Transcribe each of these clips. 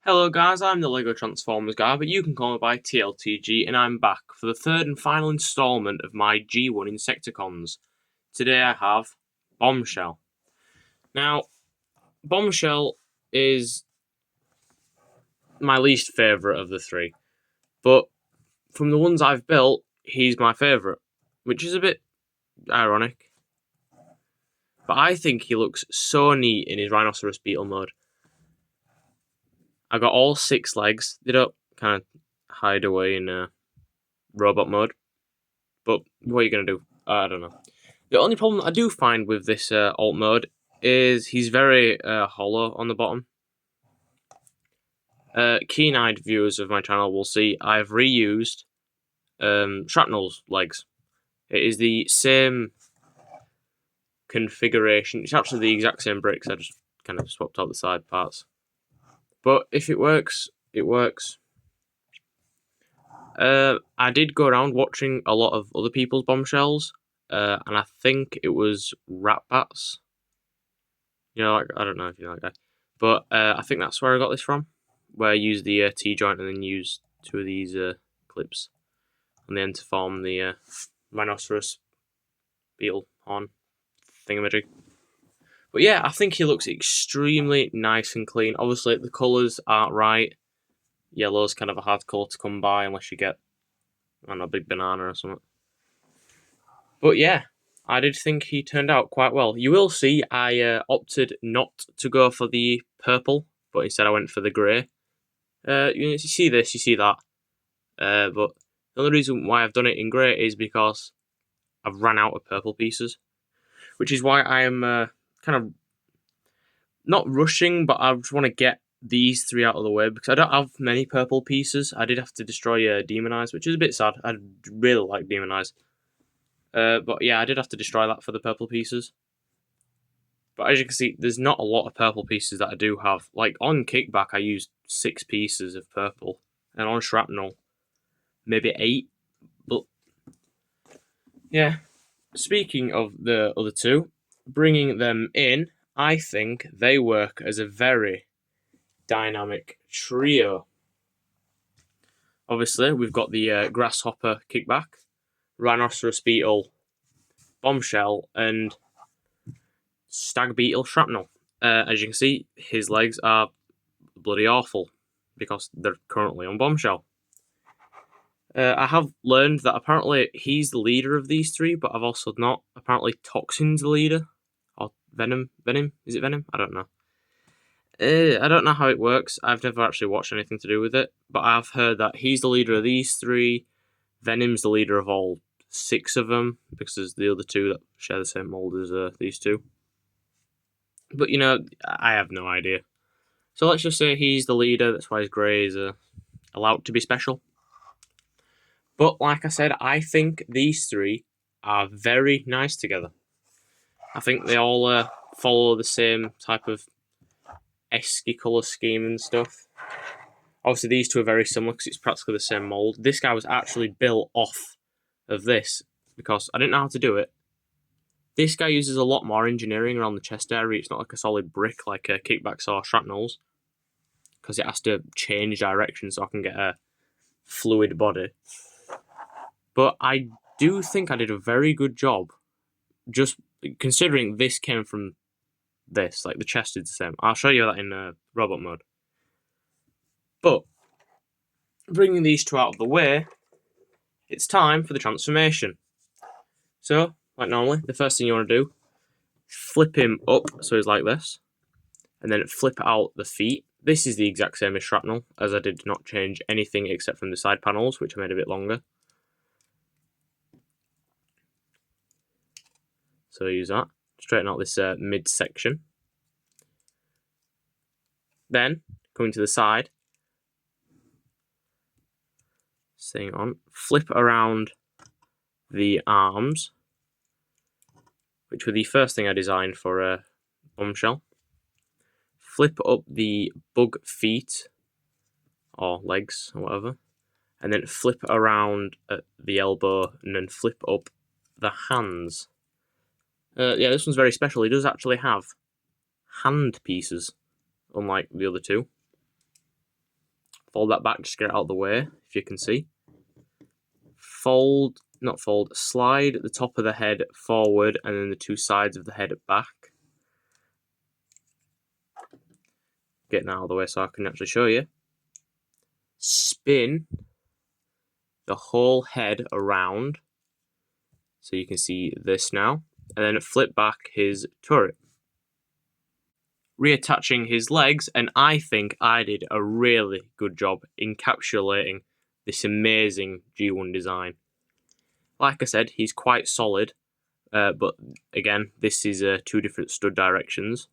Hello guys, I'm the LEGO Transformers guy, but you can call me by TLTG, and I'm back for the third and final instalment of my G1 Insecticons. Today I have Bombshell. Now, Bombshell is my least favourite of the three, but from the ones I've built, he's my favourite, which is a bit ironic. But I think he looks so neat in his Rhinoceros Beetle mode. I got all 6 legs. They don't kind of hide away in robot mode. But what are you going to do? I don't know. The only problem I do find with this alt mode is he's very hollow on the bottom. Keen-eyed viewers of my channel will see I've reused Shrapnel's legs. It is the same configuration. It's actually the exact same bricks. I just kind of swapped out the side parts. But if it works, it works. I did go around watching a lot of other people's bombshells, and I think it was Rat Bats. You know, like, I don't know if you know that guy, but I think that's where I got this from. Where I used the T-joint and then used 2 of these clips on the end to form the Rhinoceros Beetle horn thingamajig. But yeah, I think he looks extremely nice and clean. Obviously, the colours aren't right. Yellow's kind of a hard colour to come by unless you get, I don't know, a big banana or something. But yeah, I did think he turned out quite well. You will see I opted not to go for the purple, but instead I went for the grey. You see this, you see that. But the only reason why I've done it in grey is because I've ran out of purple pieces. Which is why I am kind of not rushing, but I just want to get these 3 out of the way because I don't have many purple pieces. I did have to destroy Demonize, which is a bit sad. I really like Demonize. But yeah, I did have to destroy that for the purple pieces. But as you can see, there's not a lot of purple pieces that I do have. Like on Kickback, I used 6 pieces of purple. And on Shrapnel, maybe 8. But yeah, speaking of the other 2, bringing them in, I think they work as a very dynamic trio. Obviously, we've got the Grasshopper Kickback, Rhinoceros Beetle Bombshell, and Stag Beetle Shrapnel. As you can see, his legs are bloody awful because they're currently on Bombshell. I have learned that apparently he's the leader of these 3, but I've also not. Apparently Toxin's the leader. Or Venom? Is it Venom? I don't know. I don't know how it works. I've never actually watched anything to do with it, but I've heard that he's the leader of these 3. Venom's the leader of all 6 of them, because there's the other 2 that share the same mold as these 2. But, you know, I have no idea. So let's just say he's the leader, that's why his grey is allowed to be special. But, like I said, I think these 3 are very nice together. I think they all follow the same type of esky colour scheme and stuff. Obviously, these 2 are very similar because it's practically the same mold. This guy was actually built off of this because I didn't know how to do it. This guy uses a lot more engineering around the chest area. It's not like a solid brick like Kickbacks or Shrapnels, because it has to change direction so I can get a fluid body. But I do think I did a very good job, just considering this came from this, like the chest is the same. I'll show you that in robot mode. But bringing these 2 out of the way, it's time for the transformation. So, like normally, the first thing you want to do, flip him up so he's like this, and then flip out the feet. This is the exact same as Shrapnel, as I did not change anything except from the side panels, which I made a bit longer. So use that, straighten out this mid-section. Then, coming to the side, staying on, flip around the arms, which were the first thing I designed for a Bombshell. Flip up the bug feet, or legs, or whatever, and then flip around at the elbow, and then flip up the hands. Yeah, this one's very special. He does actually have hand pieces, unlike the other 2. Fold that back, just get it out of the way, if you can see. Slide the top of the head forward and then the two sides of the head back. Getting out of the way so I can actually show you. Spin the whole head around so you can see this now, and then flip back his turret. Reattaching his legs, and I think I did a really good job encapsulating this amazing G1 design. Like I said, he's quite solid, but again, this is two different stud directions.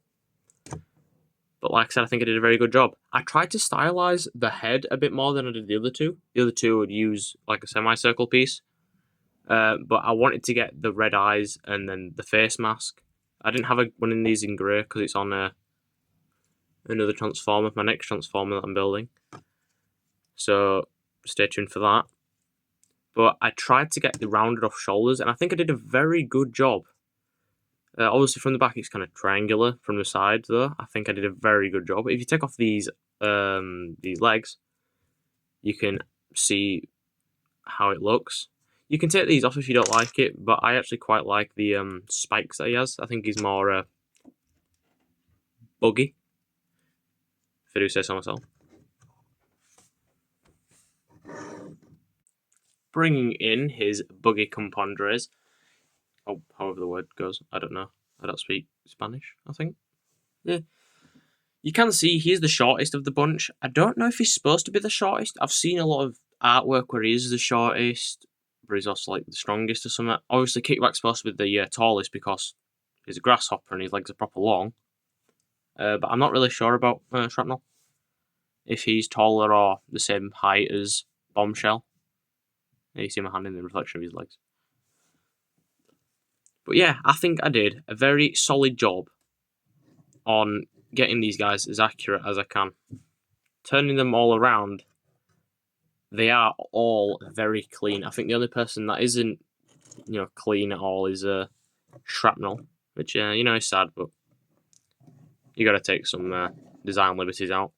But like I said, I think I did a very good job. I tried to stylize the head a bit more than I did the other two. The other two would use like a semicircle piece, but I wanted to get the red eyes and then the face mask. I didn't have one of these in grey because it's on another transformer, my next transformer that I'm building. So stay tuned for that. But I tried to get the rounded off shoulders, and I think I did a very good job. Obviously from the back it's kind of triangular, from the side though, I think I did a very good job. If you take off these legs, you can see how it looks. You can take these off if you don't like it, but I actually quite like the spikes that he has. I think he's more buggy, if I do say so myself. Bringing in his buggy compondres, oh, however the word goes, I don't know. I don't speak Spanish, I think. Yeah. You can see he's the shortest of the bunch. I don't know if he's supposed to be the shortest. I've seen a lot of artwork where he is the shortest, but he's also like the strongest or something. Obviously, Kickback's supposed to be the tallest because he's a grasshopper and his legs are proper long. But I'm not really sure about Shrapnel. If he's taller or the same height as Bombshell. You see my hand in the reflection of his legs. But yeah, I think I did a very solid job on getting these guys as accurate as I can. Turning them all around, they are all very clean. I think the only person that isn't, clean at all is Shrapnel, which is sad, but you got to take some design liberties out.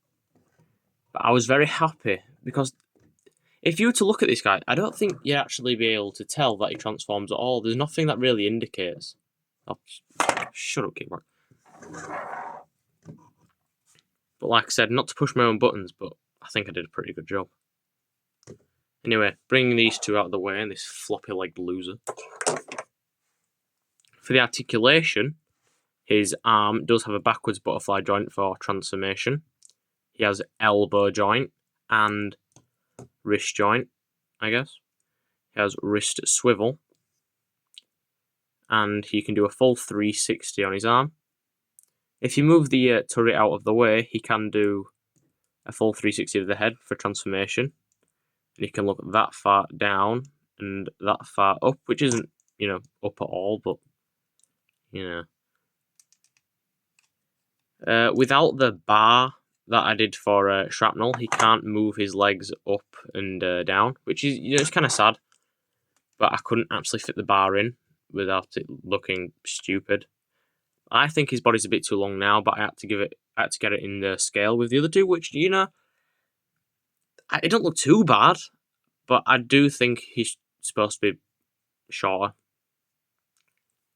But I was very happy because if you were to look at this guy, I don't think you'd actually be able to tell that he transforms at all. There's nothing that really indicates. Oh, shut up, Kickback. But like I said, not to push my own buttons, but I think I did a pretty good job. Anyway, bringing these two out of the way and this floppy-legged loser. For the articulation, his arm does have a backwards butterfly joint for transformation. He has elbow joint and wrist joint, I guess. He has wrist swivel. And he can do a full 360 on his arm. If you move the turret out of the way, he can do a full 360 of the head for transformation. And he can look that far down and that far up, which isn't, up at all, but, without the bar that I did for Shrapnel, he can't move his legs up and down, which is, it's kind of sad. But I couldn't actually fit the bar in without it looking stupid. I think his body's a bit too long now, but I had to get it in the scale with the other two, which, it don't look too bad, but I do think he's supposed to be shorter.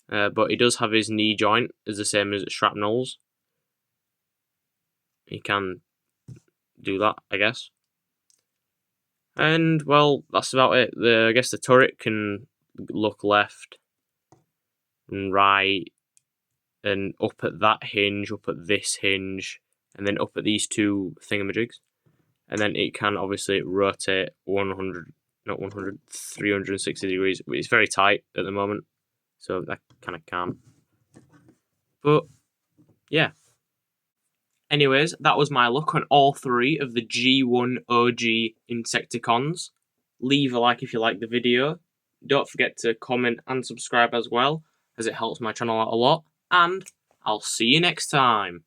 But he does have his knee joint is the same as Shrapnel's. He can do that, I guess. And, well, that's about it. I guess the turret can look left and right and up at that hinge, up at this hinge, and then up at these two thingamajigs. And then it can obviously rotate 360 degrees. It's very tight at the moment, so that kind of can. But, yeah. Anyways, that was my look on all three of the G1 OG Insecticons. Leave a like if you like the video. Don't forget to comment and subscribe as well, as it helps my channel out a lot. And I'll see you next time.